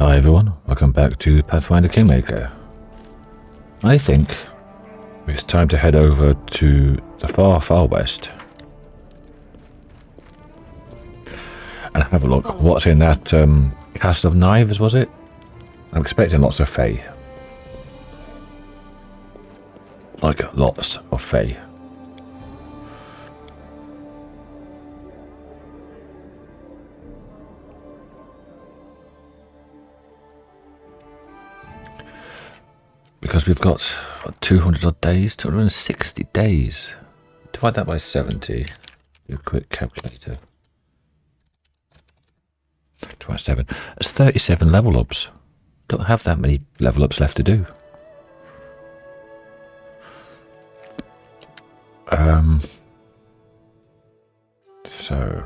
Hi everyone, welcome back to Pathfinder Kingmaker. I think it's time to head over to the far, far west and have a look what's in that Castle of Knives, was it? I'm expecting lots of Fae. Like lots of Fae. Because we've got, what, 200 odd days? 260 days. Divide that by 70. Do a quick calculator. 27. That's 37 level ups. Don't have that many level ups left to do. So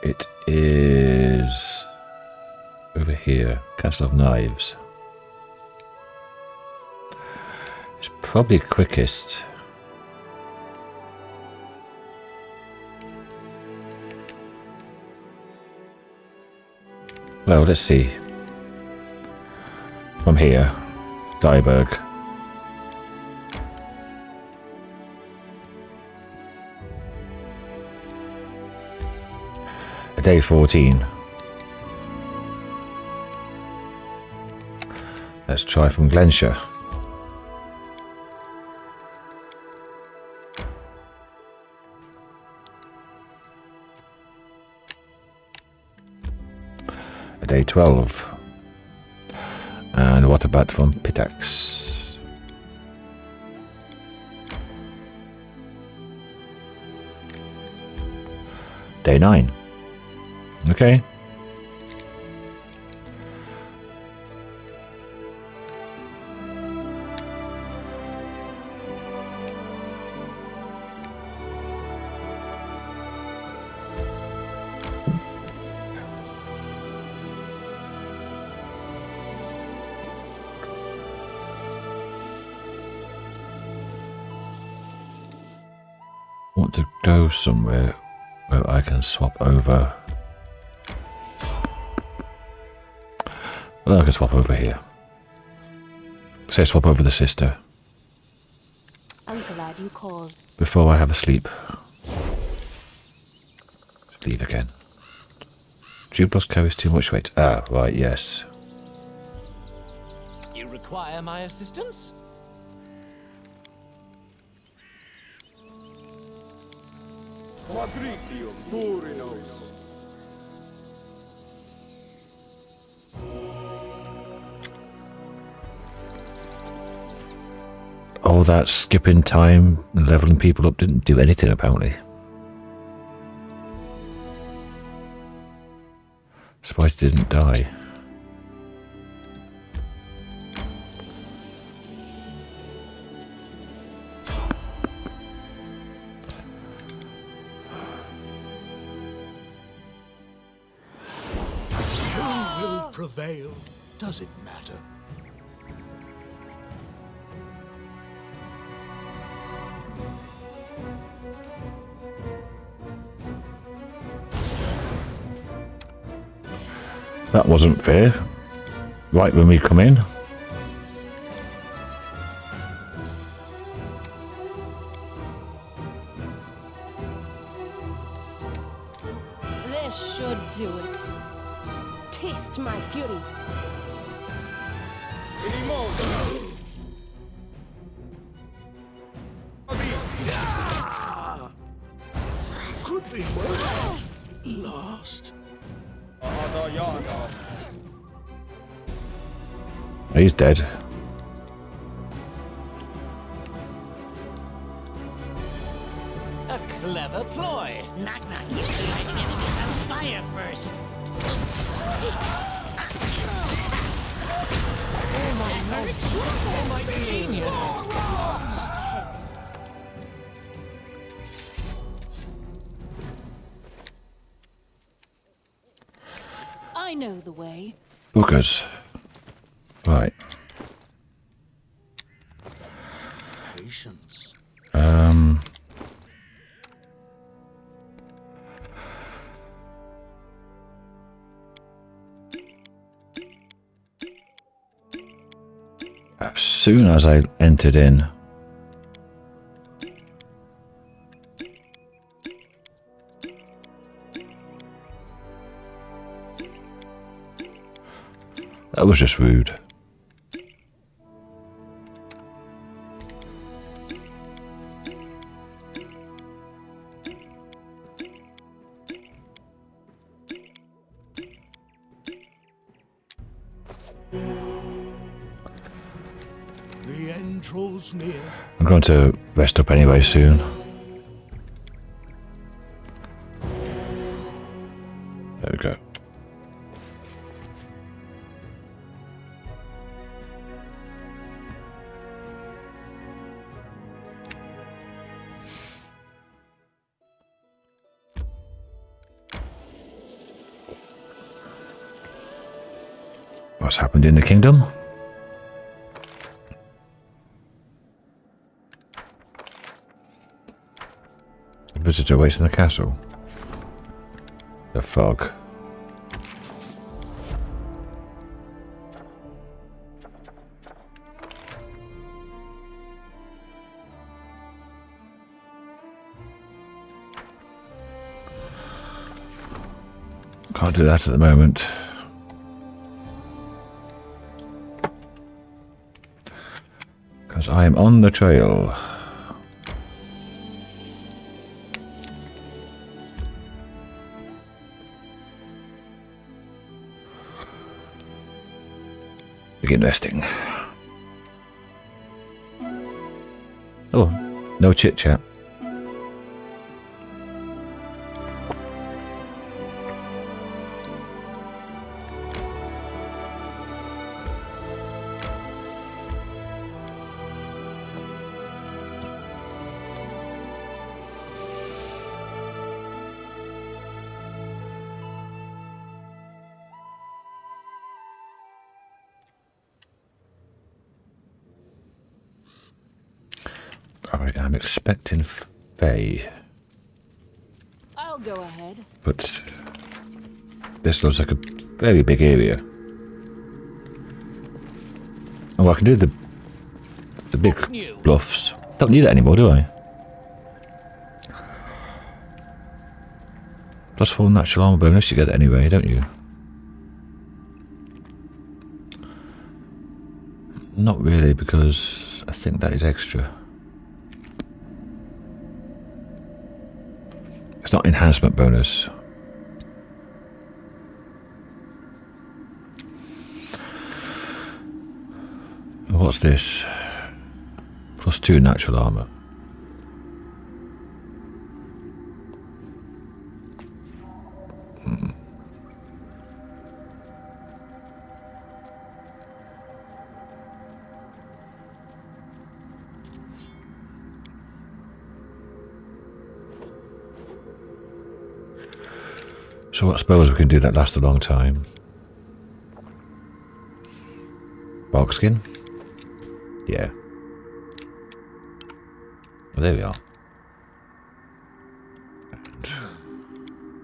it is over here, Castle of Knives. It's probably quickest. Well, let's see. From here, Dieberg. Day 14. Let's try from Glenshire. Day 12. And what about from Pitax? Day 9. Okay. Want to go somewhere where I can swap over. Well, I can swap over here. Say swap over the sister. I'm glad you called. Before I have a sleep. Leave again. Jublos carries too much weight. Ah, right, yes. You require my assistance? All that skipping time and leveling people up didn't do anything, apparently. Surprised he didn't die. Who will prevail? Does it matter? That wasn't fair. Right when we come in. This should do it. Taste my fury. Could be worse. Lost. He's dead. A clever ploy. Knock knock, you lighting enemies on fire first. Oh my genius. I know the way. Bookers. Right. Patience. As soon as I entered in, that was just rude. The end draws near. I'm going to rest up anyway soon. There we go. What's happened in the kingdom? A visitor waits in the castle. The fog. Can't do that at the moment. Because I am on the trail. Begin resting. Oh, no chit chat. Alright, I'm expecting Faye, I'll go ahead. but this looks like a very big area. Oh, I can do the big new? bluffs. Don't need it anymore, do I? +4 natural armor bonus, you get it anyway, don't you? Not really, because I think that is extra. It's not enhancement bonus. What's this? +2 natural armor. So I suppose we can do that last a long time. Bark skin? Yeah. Well, there we are. And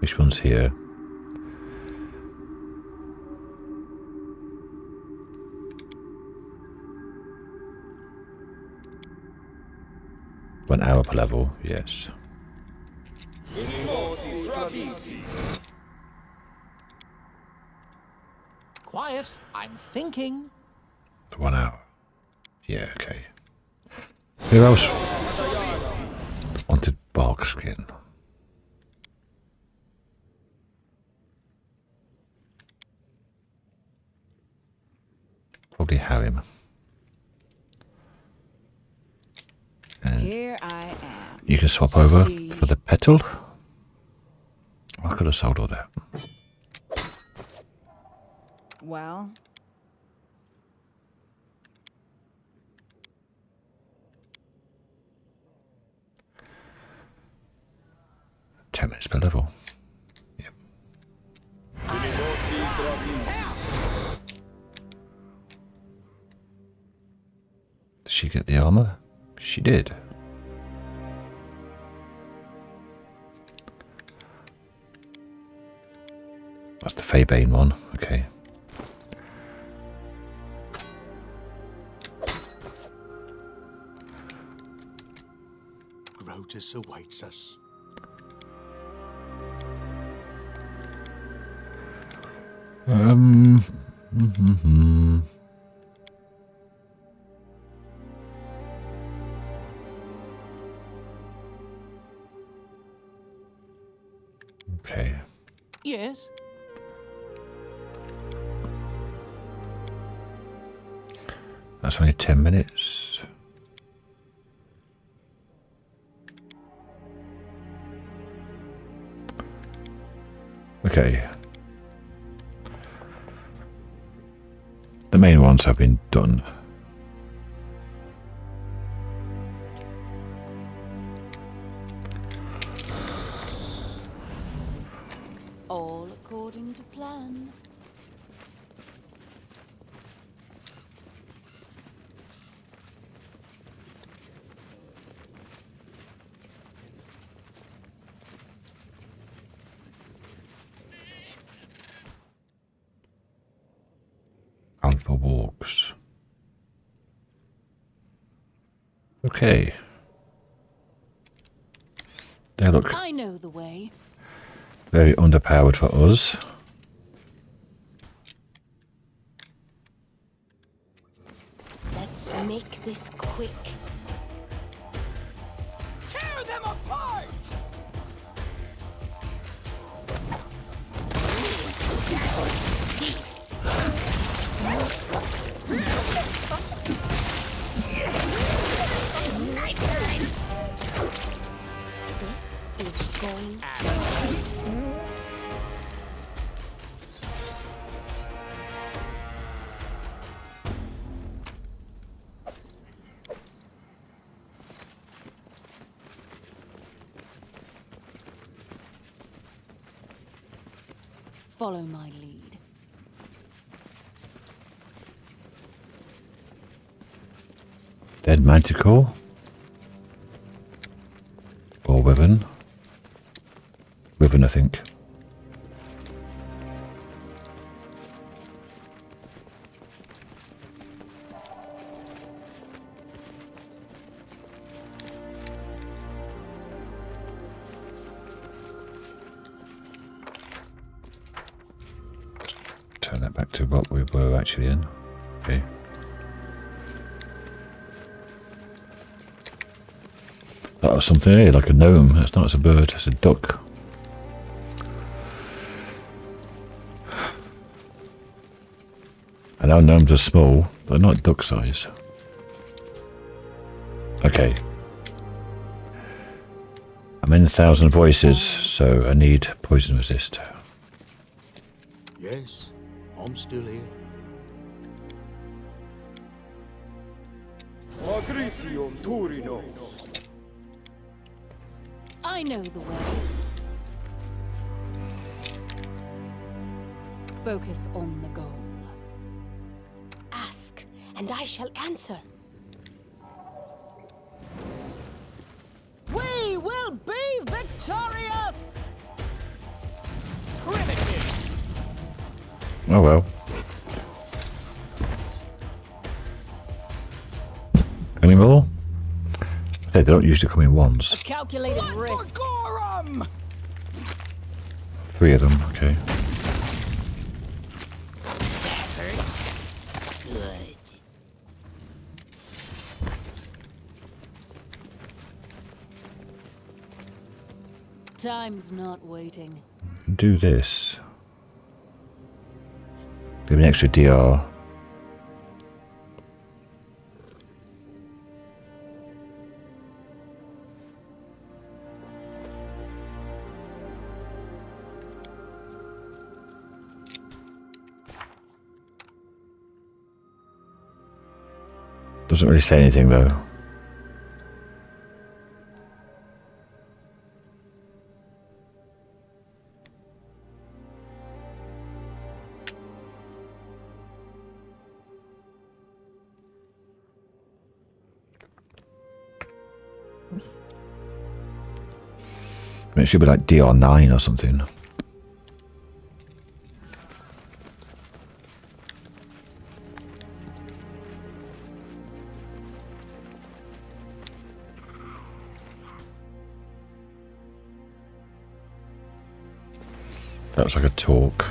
which one's here? One hour per level, yes. Quiet. I'm thinking. 1 hour. Yeah, okay. Who else wanted bark skin? Probably Harry. And Here I am. you can swap over for the petal. I could have sold all that. Well, 10 minutes per level. Yep. Did she get the armor? She did. That's the Faebane one. Okay. notice awaits us. Mhm. Okay. Yes? That's only 10 minutes. Okay. The main ones have been done. All according to plan. And for walks. Okay. They look I know the way. very underpowered for us. Let's make this quick. Tear them apart! This is going Follow my lead. Dead manticore. Or wyvern. Wyvern, I think. Turn that back to what we were actually in. Okay. That was something here, like a gnome. It's not, it's a bird, it's a duck. I know gnomes are small, but not duck size. Okay. I'm in 1,000 voices, so I need poison resist. Yes, I'm still here. I know the way. Focus on the goal. ask, and I shall answer. We will be victorious! Primitives! Oh well. Any more? They don't usually come in ones. A calculated risk. Gorum! 3 of them, okay. Good. Time's not waiting. Do this. Give me an extra DR. Doesn't really say anything though. It should be like DR9 or something. That was like a talk.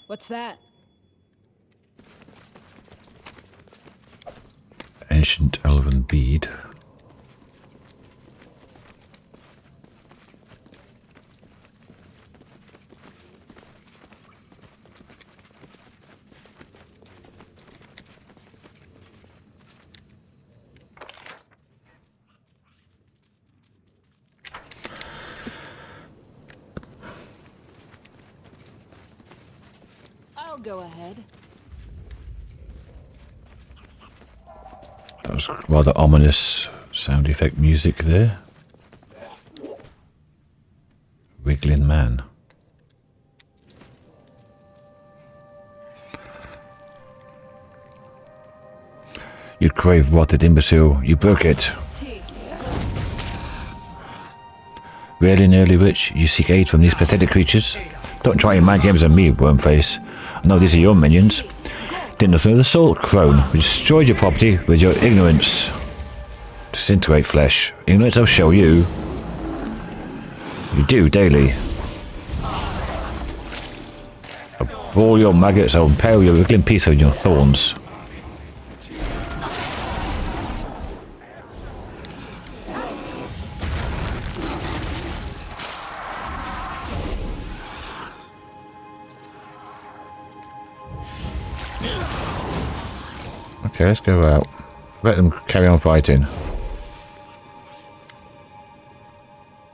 What's that? Ancient elven bead. I'll go ahead. That was rather ominous sound effect music there. Wiggling man. You crave rotted imbecile, you broke it. Really nearly rich, you seek aid from these pathetic creatures? Don't try your mind games on me, wormface. I know these are your minions. Did nothing of the sort, crone. We destroyed your property with your ignorance. Disintegrate flesh. Ignorance I'll show you. You do daily. Of all your maggots, I'll impale your wriggling piece on your thorns. Okay, let's go out. Let them carry on fighting.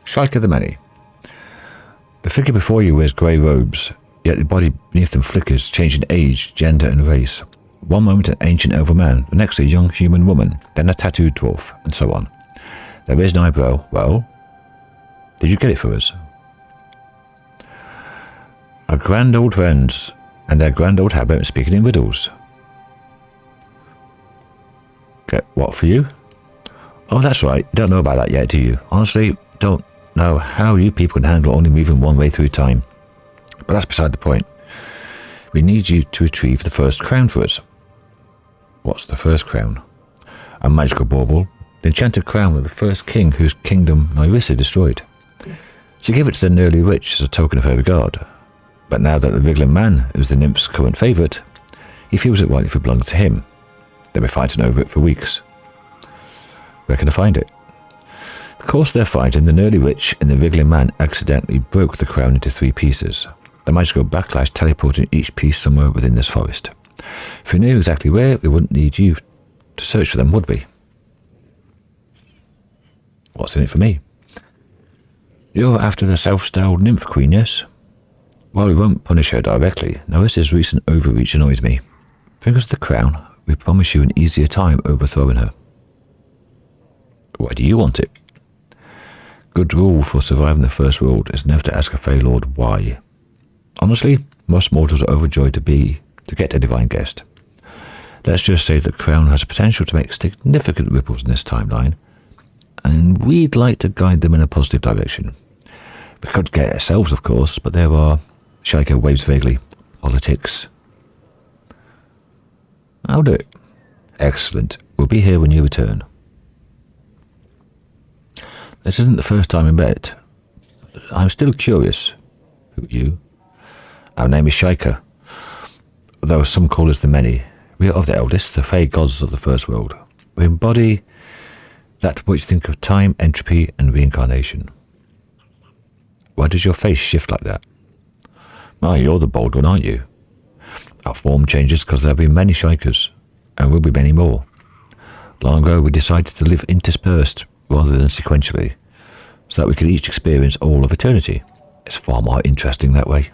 Shrike of the many. The figure before you wears grey robes, yet the body beneath them flickers, changing age, gender and race. One moment an ancient elven man, the next a young human woman, then a tattooed dwarf, and so on. There is an eyebrow. Well, did you get it for us? Our grand old friends, and their grand old habit of speaking in riddles. Get what for you? Oh, that's right. Don't know about that yet, do you? Honestly, don't know how you people can handle only moving one way through time. But that's beside the point. We need you to retrieve the first crown for us. What's the first crown? A magical bauble. The enchanted crown of the first king whose kingdom Nyrissa destroyed. She gave it to the Nearly Witch as a token of her regard. But now that the wriggling man is the nymph's current favourite, he feels it rightly belongs to him. They've been fighting over it for weeks. Where can I find it? Of course they're fighting. The Nearly Witch and the wriggling man accidentally broke the crown into 3 pieces. The magical backlash teleporting each piece somewhere within this forest. If we knew exactly where, we wouldn't need you to search for them, would we? What's in it for me? You're after the self-styled nymph queen, yes? While we won't punish her directly, Norissa's recent overreach annoys me. Bring us the crown. We promise you an easier time overthrowing her. Why do you want it? Good rule for surviving the first world is never to ask a Fey Lord why. Honestly, most mortals are overjoyed to get a divine guest. Let's just say the crown has potential to make significant ripples in this timeline, and we'd like to guide them in a positive direction. We could get it ourselves, of course, but there are... Shaika waves vaguely. Politics. I'll do it. Excellent. We'll be here when you return. This isn't the first time we met. I'm still curious. Who are you? Our name is Shaika. Though some call us the many, we are of the eldest, the Fey gods of the first world. We embody that which think of time, entropy, and reincarnation. Why does your face shift like that? Oh, you're the bold one, aren't you? Our form changes because there have been many Shaikas, and will be many more. Long ago, we decided to live interspersed rather than sequentially, so that we could each experience all of eternity. It's far more interesting that way.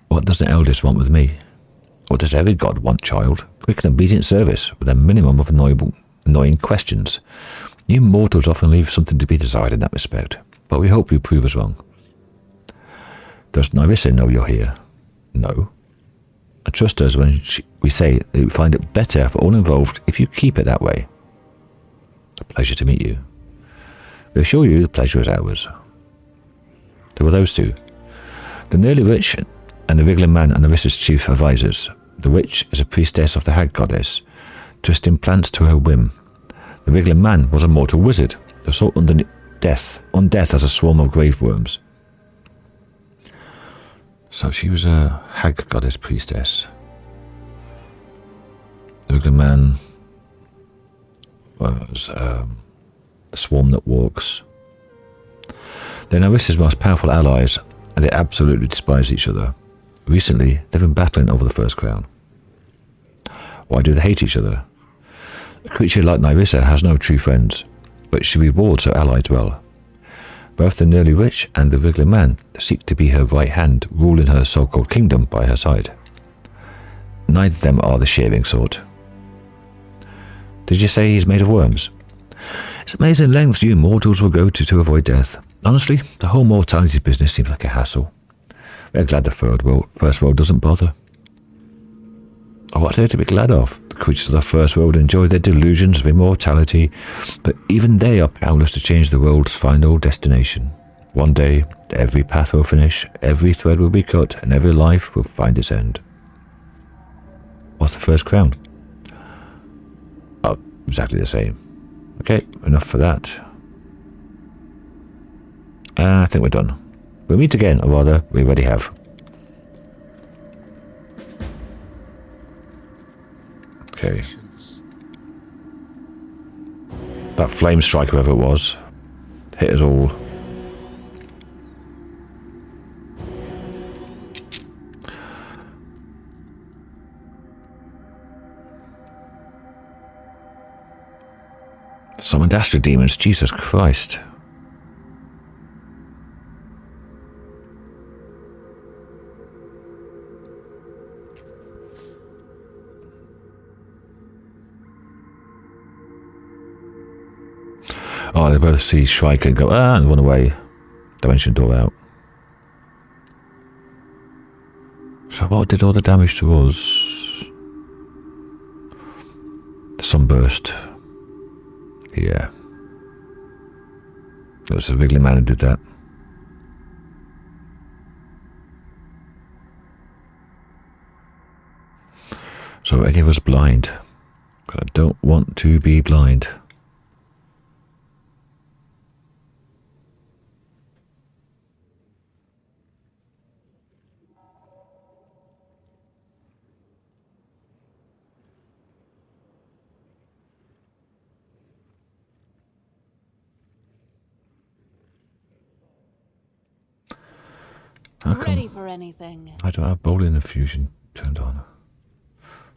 What does the eldest want with me? What does every god want, child? Quick and obedient service, with a minimum of annoying questions. You mortals often leave something to be desired in that respect, but we hope you prove us wrong. Does Nyrissa know you're here? No. I trust us when we say that we find it better for all involved if you keep it that way. A pleasure to meet you. We assure you the pleasure is ours. There were those two. The Nearly Witch and the wriggling man and Nyrissa's chief advisors. The witch is a priestess of the hag goddess, twisting plants to her whim. The wriggling man was a mortal wizard, who sought on death as a swarm of grave worms. So she was a hag goddess priestess. The wriggling man was the swarm that walks. They're Narissa's most powerful allies, and they absolutely despise each other. Recently, they've been battling over the first crown. Why do they hate each other? A creature like Narissa has no true friends, but she rewards her allies well. Both the Nearly Witch and the wriggling man seek to be her right hand, ruling her so-called kingdom by her side. Neither of them are the sharing sort. Did you say he's made of worms? It's amazing lengths you mortals will go to avoid death. Honestly, the whole mortality business seems like a hassle. We're glad the first world doesn't bother. Oh, what are there to be glad of? The creatures of the first world enjoy their delusions of immortality, but even they are powerless to change the world's final destination. One day, every path will finish, every thread will be cut, and every life will find its end. What's the first crown? Oh, exactly the same. Okay, enough for that. I think we're done. We'll meet again, or rather, we already have. Okay. That flame strike, whoever it was, hit us all. Summoned astral demons, Jesus Christ. Oh, they both see Shrike and go, and run away. Dimension door out. So what did all the damage to us? The sunburst. Yeah. It was the wriggling man who did that. So any of us blind? I don't want to be blind. Ready for anything. I don't have bowling infusion turned on.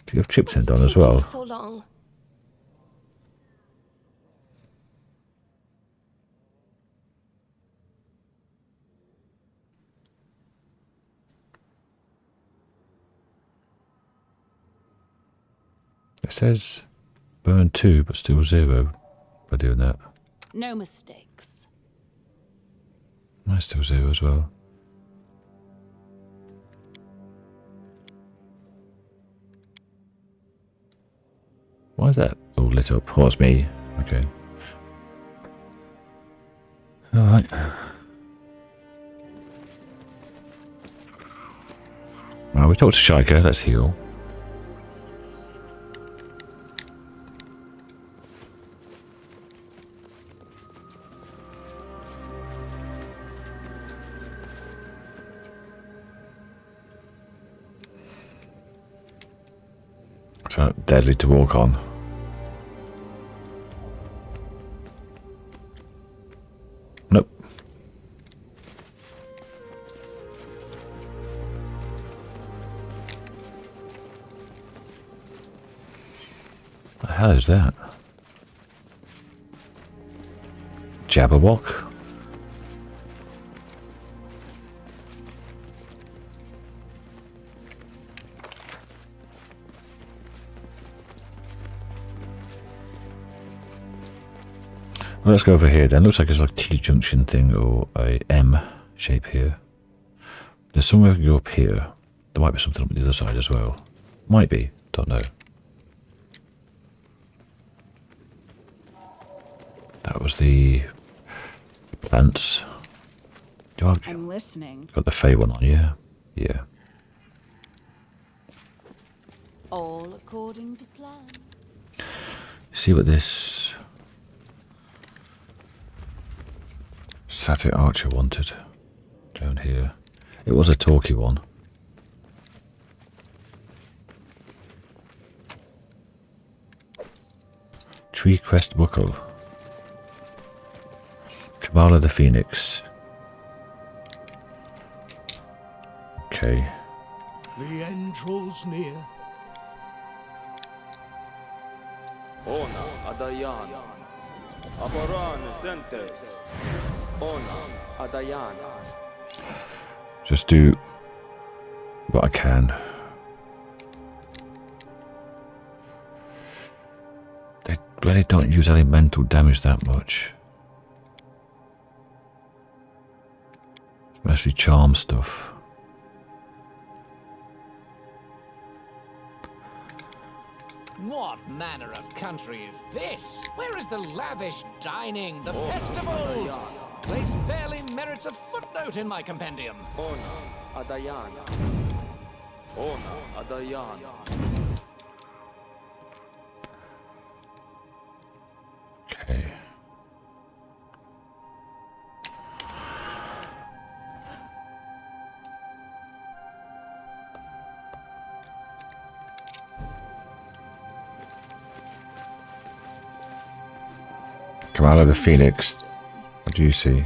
Do you have chip turned on as well? So long. It says burn 2 but still 0 by doing that. No mistakes. Mine's still 0 as well. Why is that all lit up? Oh, it's me. Okay. Alright. Well, we talked to Shika. Let's heal. It's not deadly to walk on. Nope. What the hell is that? Jabberwock? Well, let's go over here then. Looks like it's like a T-junction thing or a M shape here. There's somewhere we can go up here. There might be something up the other side as well. Might be. Don't know. That was the plants. I'm listening. Got the Fey one on, yeah. Yeah. according to plan. See what this Satyr Archer wanted down here. It was a talky one. Tree Crest Buckle. Kamala the Phoenix. Okay. The end draws near. Ona Adayan. Aboran Sentes. Ona Adayan. Just do what I can. They really don't use elemental damage that much. It's mostly charm stuff. What manner of country is this? Where is the lavish dining, the festivals? Place barely merits a footnote in my compendium. Ona Adayan. Ona Adayan. Okay. Kamala the Phoenix. What do you see?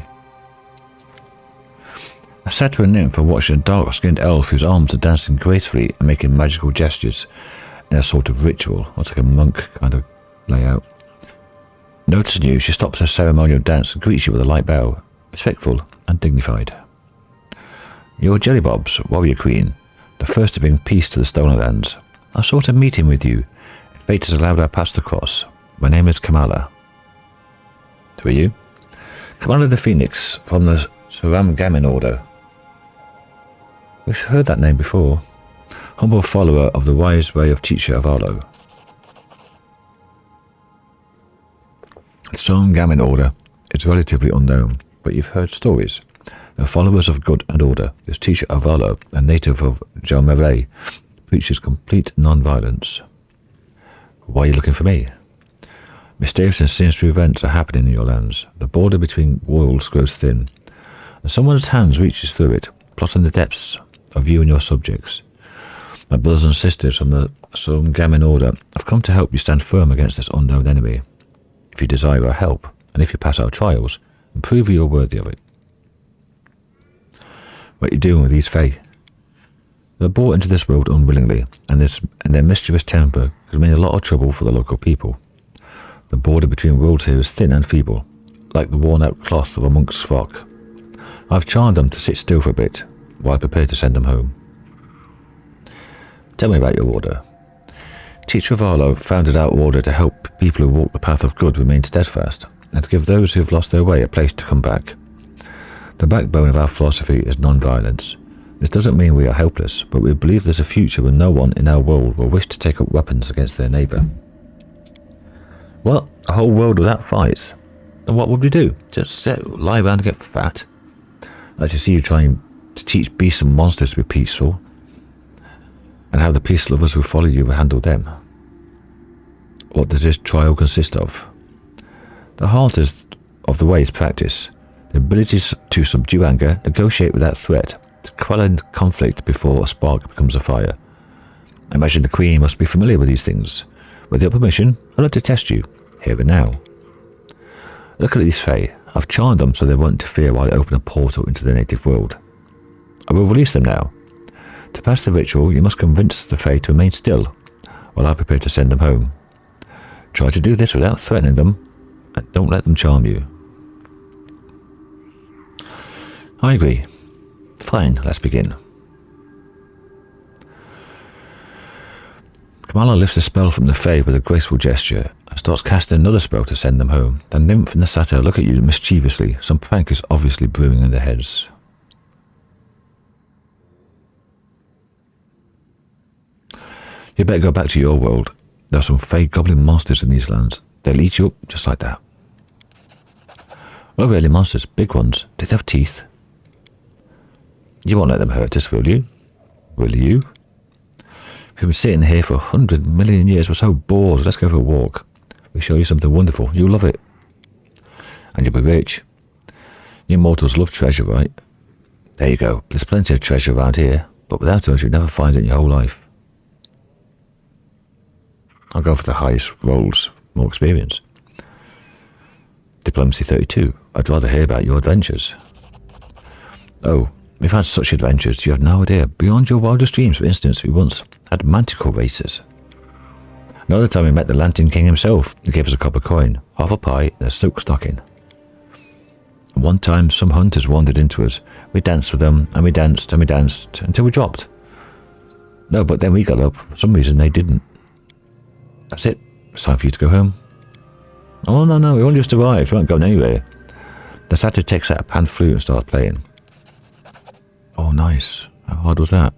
A satyr nymph are watching a dark-skinned elf whose arms are dancing gracefully and making magical gestures in a sort of ritual, almost like a monk kind of layout. Noticing you, she stops her ceremonial dance and greets you with a light bow, respectful and dignified. You're Jellybob's warrior queen, the first to bring peace to the Stolen Lands. I sought a meeting with you. Fate has allowed our paths to cross. My name is Kamala. Who are you? Kamala the Phoenix from the Gamin Order. We've heard that name before. Humble follower of the wise way of Teacher Avalo. The Gamin Order is relatively unknown, but you've heard stories. The followers of good and order. This Teacher Avalo, a native of Jalmere, preaches complete non-violence. Why are you looking for me? Mysterious and sinister events are happening in your lands. The border between worlds grows thin, and someone's hands reaches through it, plotting the depths of you and your subjects. My brothers and sisters from the Gamin Order have come to help you stand firm against this unknown enemy. If you desire our help, and if you pass our trials, and prove you're worthy of it. What are you doing with these Fae? They're brought into this world unwillingly, and their mischievous temper could mean a lot of trouble for the local people. The border between worlds here is thin and feeble, like the worn-out cloth of a monk's frock. I've charmed them to sit still for a bit, while I prepare to send them home. Tell me about your order. Teacher Avalo founded our order to help people who walk the path of good remain steadfast, and to give those who have lost their way a place to come back. The backbone of our philosophy is non-violence. This doesn't mean we are helpless, but we believe there's a future when no one in our world will wish to take up weapons against their neighbour. Well, a whole world without fights. And what would we do? Just lie around and get fat? I'd like to see you trying to teach beasts and monsters to be peaceful, and how the peace lovers who follow you will handle them. What does this trial consist of? The heart of the way is practice. The ability to subdue anger, negotiate without threat, to quell conflict before a spark becomes a fire. I imagine the Queen must be familiar with these things. With your permission, I'd like to test you, here and now. Look at these Fae. I've charmed them so they won't interfere while I open a portal into their native world. I will release them now. To pass the ritual, you must convince the Fae to remain still, while I prepare to send them home. Try to do this without threatening them, and don't let them charm you. I agree. Fine, let's begin. Kamala lifts a spell from the Fae with a graceful gesture and starts casting another spell to send them home. The nymph and the satyr look at you mischievously. Some prank is obviously brewing in their heads. You better go back to your world. There are some Fae goblin monsters in these lands. They'll eat you up just like that. Well, really monsters, big ones. Do they have teeth? You won't let them hurt us, will you? Will you? We've been sitting here for 100 million years. We're so bored. Let's go for a walk. We'll show you something wonderful. You'll love it. And you'll be rich. You mortals love treasure, right? There you go. There's plenty of treasure around here, but without us, you'd never find it in your whole life. I'll go for the highest rolls, more experience. Diplomacy 32. I'd rather hear about your adventures. Oh, we've had such adventures, you have no idea. Beyond your wildest dreams, for instance, we once had manticore races. Another time we met the Lantern King himself. He gave us a copper coin, half a pie, and a silk stocking. And one time, some hunters wandered into us. We danced with them, and we danced, and we danced, until we dropped. No, but then we got up. For some reason, they didn't. That's it. It's time for you to go home. Oh, no, we only just arrived. We weren't going anywhere. The satyr takes out a pan flute and starts playing. Oh, nice. How hard was that?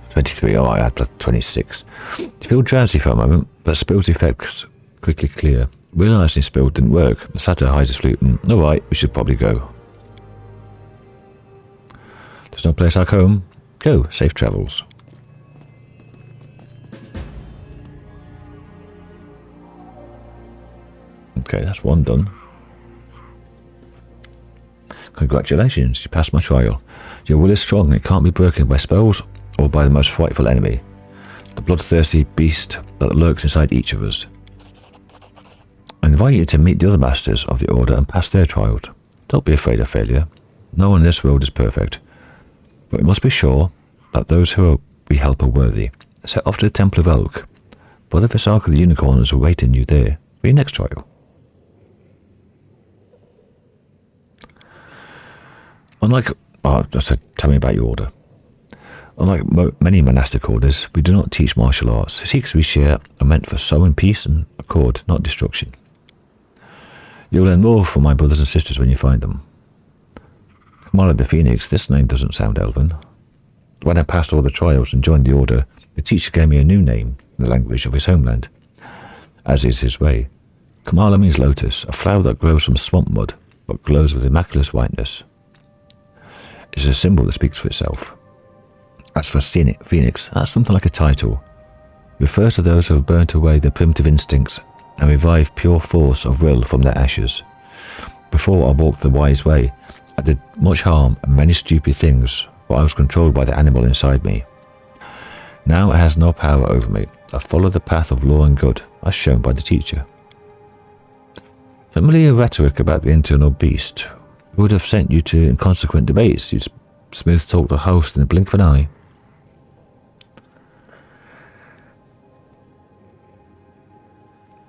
23. Oh, I had 26. You feel drowsy for a moment, but spill's effects quickly clear. Realising spill didn't work, the satyr hides his flute and, alright, we should probably go. There's no place like home. Go, safe travels. Okay, that's one done. Congratulations, you passed my trial. Your will is strong, it can't be broken by spells or by the most frightful enemy, the bloodthirsty beast that lurks inside each of us. I invite you to meet the other masters of the Order and pass their trials. Don't be afraid of failure. No one in this world is perfect, but we must be sure that those who we help are worthy. Set off to the Temple of Elk. Brother Visarka the Unicorn is awaiting you there for your next trial. Tell me about your order. Unlike many monastic orders, we do not teach martial arts. The Sikhs we share are meant for sowing peace and accord, not destruction. You'll learn more from my brothers and sisters when you find them. Kamala the Phoenix, this name doesn't sound elven. When I passed all the trials and joined the order, the teacher gave me a new name in the language of his homeland, as is his way. Kamala means lotus, a flower that grows from swamp mud, but glows with immaculate whiteness. It is a symbol that speaks for itself. As for Phoenix, that's something like a title. It refers to those who have burnt away their primitive instincts and revived pure force of will from their ashes. Before I walked the wise way, I did much harm and many stupid things, for I was controlled by the animal inside me. Now it has no power over me. I follow the path of law and good, as shown by the teacher. Familiar rhetoric about the internal beast would have sent you to inconsequent debates. You'd smooth talk the host in the blink of an eye.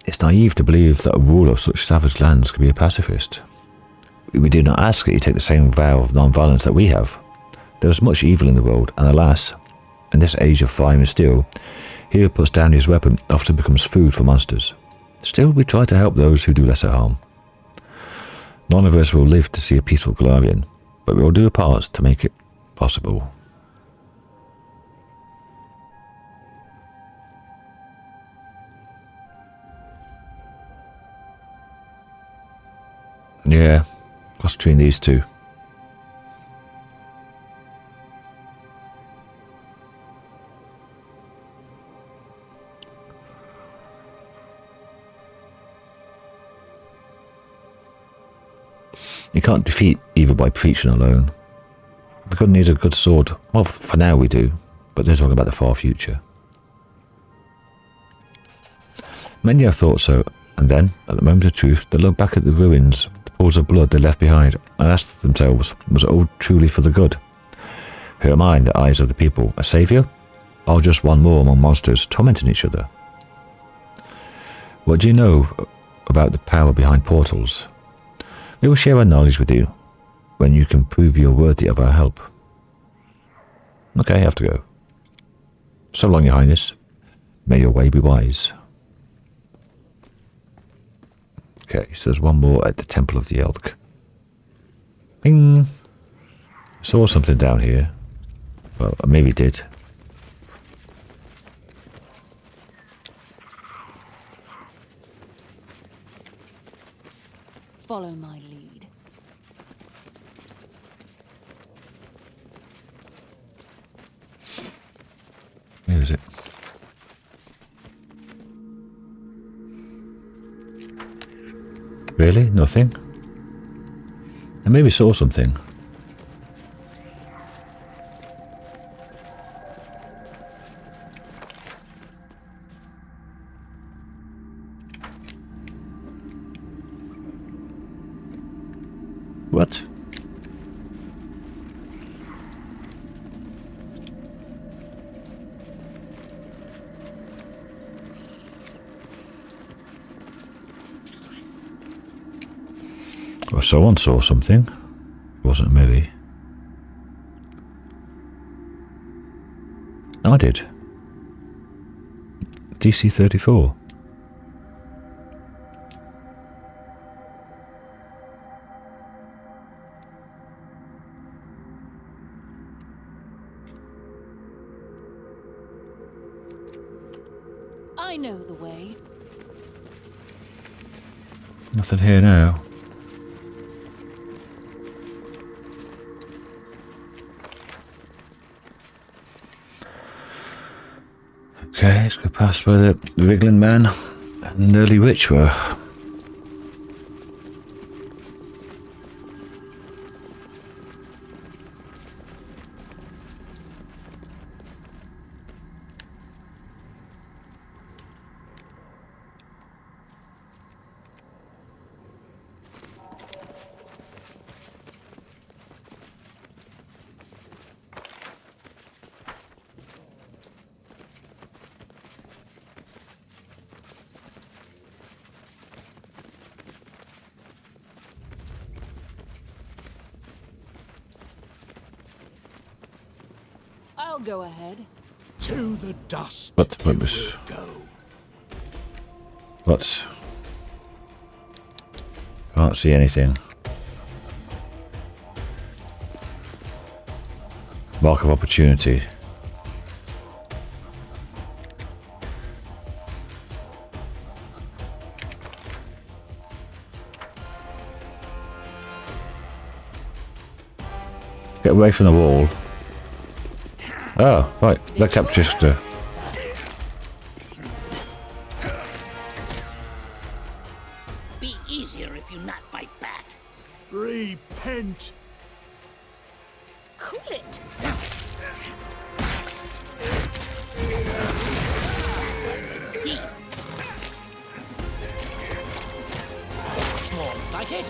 It's naive to believe that a ruler of such savage lands could be a pacifist. We do not ask that you take the same vow of non-violence that we have. There is much evil in the world, and alas, in this age of fire and steel, he who puts down his weapon often becomes food for monsters. Still, we try to help those who do lesser harm. None of us will live to see a peaceful Galarian, but we will do our part to make it possible. Yeah, what's between these two? You can't defeat evil by preaching alone. The good needs a good sword. Well, for now we do, but they're talking about the far future. Many have thought so, and then, at the moment of truth, they look back at the ruins, the pools of blood they left behind, and ask themselves, was it all truly for the good? Who am I in the eyes of the people, a saviour? Or just one more among monsters tormenting each other? What do you know about the power behind portals? We will share our knowledge with you when you can prove you're worthy of our help. Okay, I have to go. So long, Your Highness. May your way be wise. Okay, so there's one more at the Temple of the Elk. Bing! Saw something down here. Well, I maybe did. Follow my lead. Really? Nothing? I maybe saw something. What? Well, someone saw something. It wasn't me. I did. DC 34. I know the way. Nothing here now. Okay, let's go past where the wriggling man and early witch were. I'll go ahead. To the dust. What you was? will go. What? Can't see anything. Mark of opportunity. Get away from the wall. Oh, right. Let's up just Be easier if you not fight back. Repent. Cool it. Deep. More like it.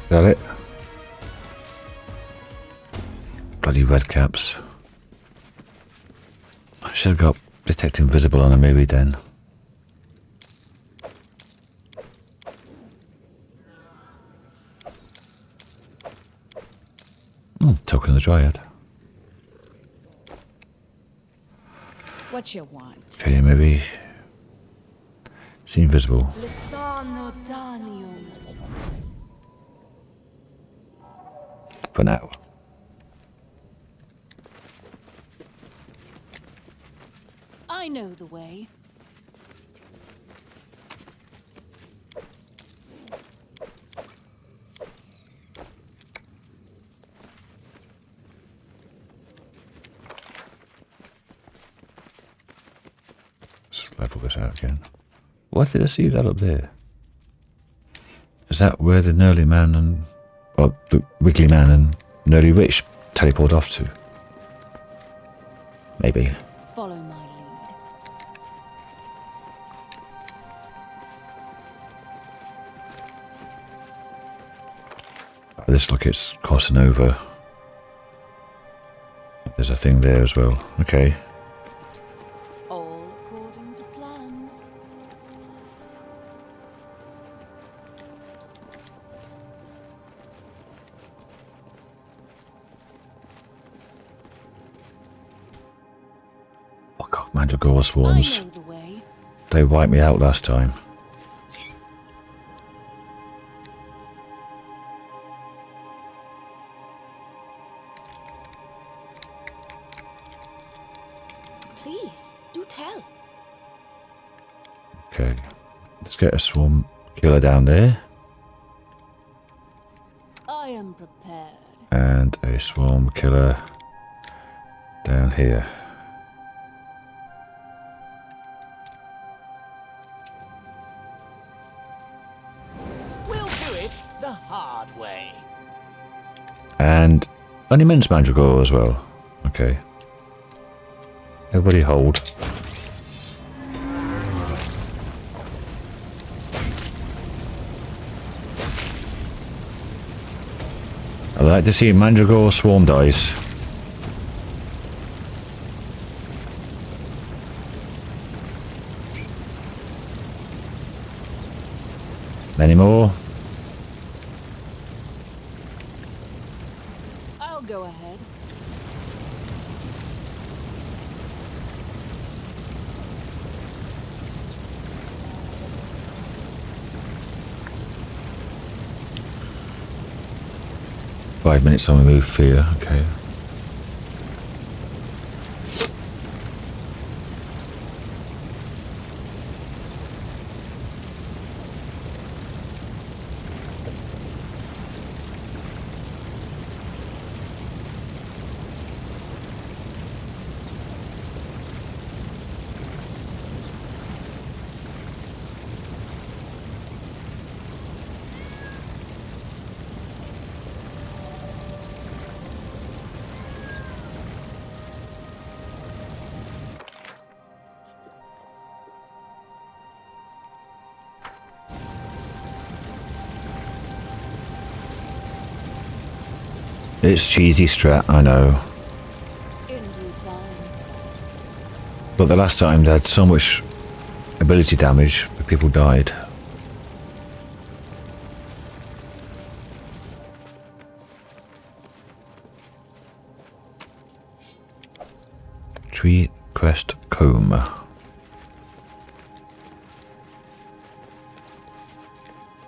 Got it. Bloody red caps. I should have got Detect Invisible on a movie then. Token of the Dryad. What you want? Okay, maybe. See invisible. Lisano Danium. For now. I know the way. Let's level this out again. Why did I see that up there? Is that where the Gnurly Man and... well, the Wiggly Man and Gnurly Witch teleport off to? Maybe. Follow my lead. This look, it's crossing over. There's a thing there as well. Okay. All according to plan. Oh god, Mandragora I swarms. know the way. They wiped me out last time. Please, do tell. Okay. Let's get a swarm killer down there. I am prepared. And a swarm killer down here. And an immense mandragora as well. Okay. Everybody hold. I'd like to see mandragora swarm dice. Any more? I'll go ahead. Five minutes on remove fear, okay. It's cheesy strat, I know. In due time. But the last time they had so much ability damage, but people died. Tree crest comb.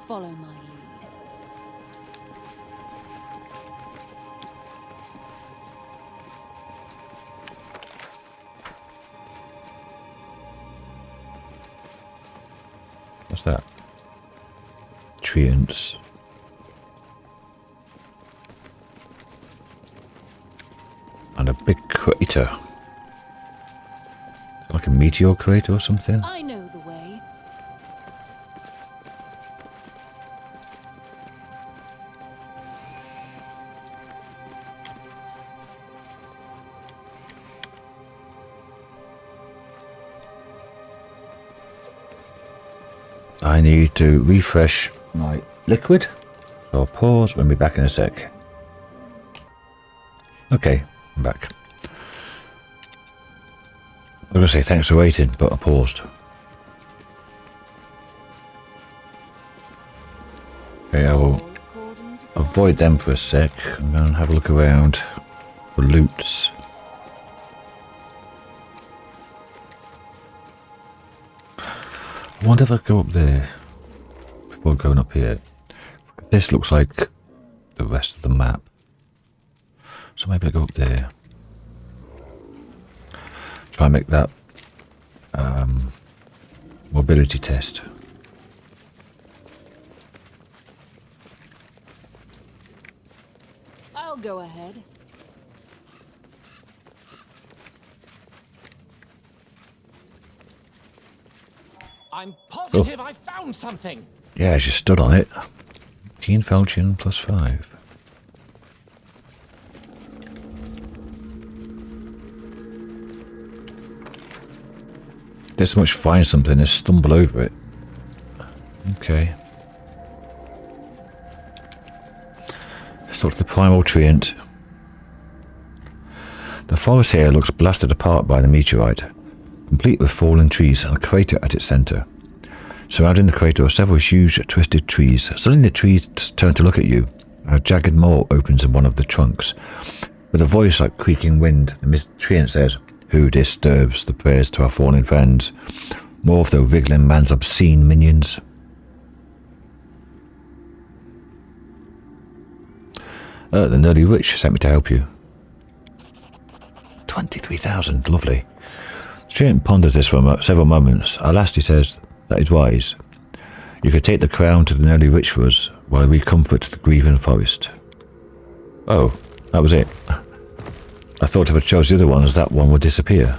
Follow my lead. What's that? Treants. And a big crater. Like a meteor crater or something? I know the way. I need to refresh my liquid. So I'll pause and be back in a sec. Okay, I'm back. I was going to say thanks for waiting, but I paused. Okay, I will According to avoid them for a sec. I'm going to have a look around for loots. I wonder if I go up there before going up here. This looks like the rest of the map. So maybe I go up there. Try and make that mobility test. I'll go ahead. I'm positive I found something. Yeah, I just stood on it. Keen falchion +5. There's so much find something, just stumble over it. Okay. Sort of the primal treant. The forest here looks blasted apart by the meteorite, complete with fallen trees and a crater at its centre. Surrounding the crater are several huge, twisted trees. Suddenly the trees turn to look at you. A jagged maw opens in one of the trunks. With a voice like creaking wind, the treant says, "Who disturbs the prayers to our fallen friends? More of the wriggling man's obscene minions." The nerdy witch sent me to help you. 23,000, lovely. The treant ponders this for several moments. At last he says, "That is wise. You could take the crown to the nerdy witch for us, while we comfort the grieving forest." Oh, that was it. I thought if I chose the other ones, that one would disappear.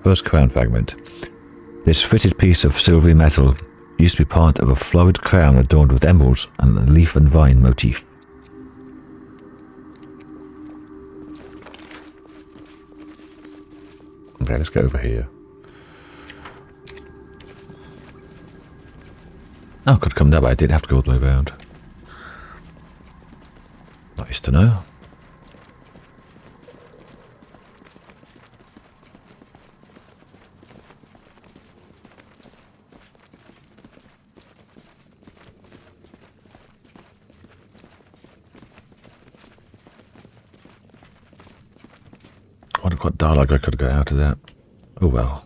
First crown fragment. This fritted piece of silvery metal used to be part of a florid crown adorned with emeralds and a leaf and vine motif. Okay, let's get over here. Oh, I could come that way. I didn't have to go all the way around. Nice to know. I wonder what dialogue I could get out of that. Oh well.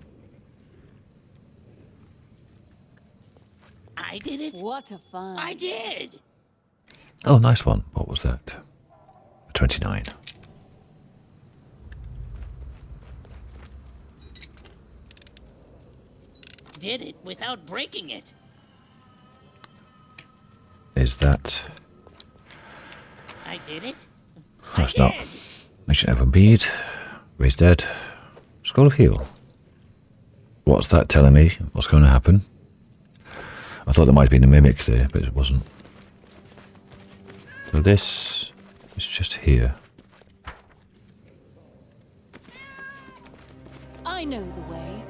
I did it. What a find. I did. Oh, nice one. What was that? 29. Did it without breaking it. Is that... I did it. That's I not. did. Mission Evan Bead. Raised Dead. Scroll of Heal. What's that telling me? What's going to happen? I thought there might have been a mimic there, but it wasn't. So this is just here. I know the way.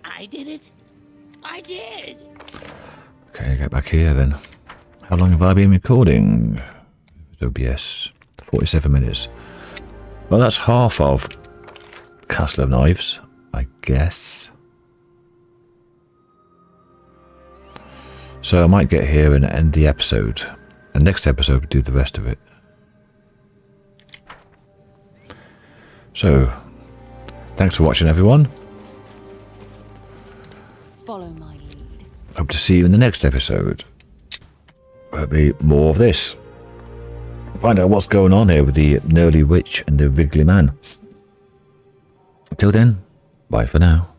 I did it. I did. Okay, get back here then. How long have I been recording? OBS. 47 minutes. Well, that's half of Castle of Knives, I guess. So I might get here and end the episode. And next episode we'll do the rest of it. So, thanks for watching everyone. Follow my lead. Hope to see you in the next episode. There'll be more of this. Find out what's going on here with the Nerly Witch and the Wriggly Man. Until then, bye for now.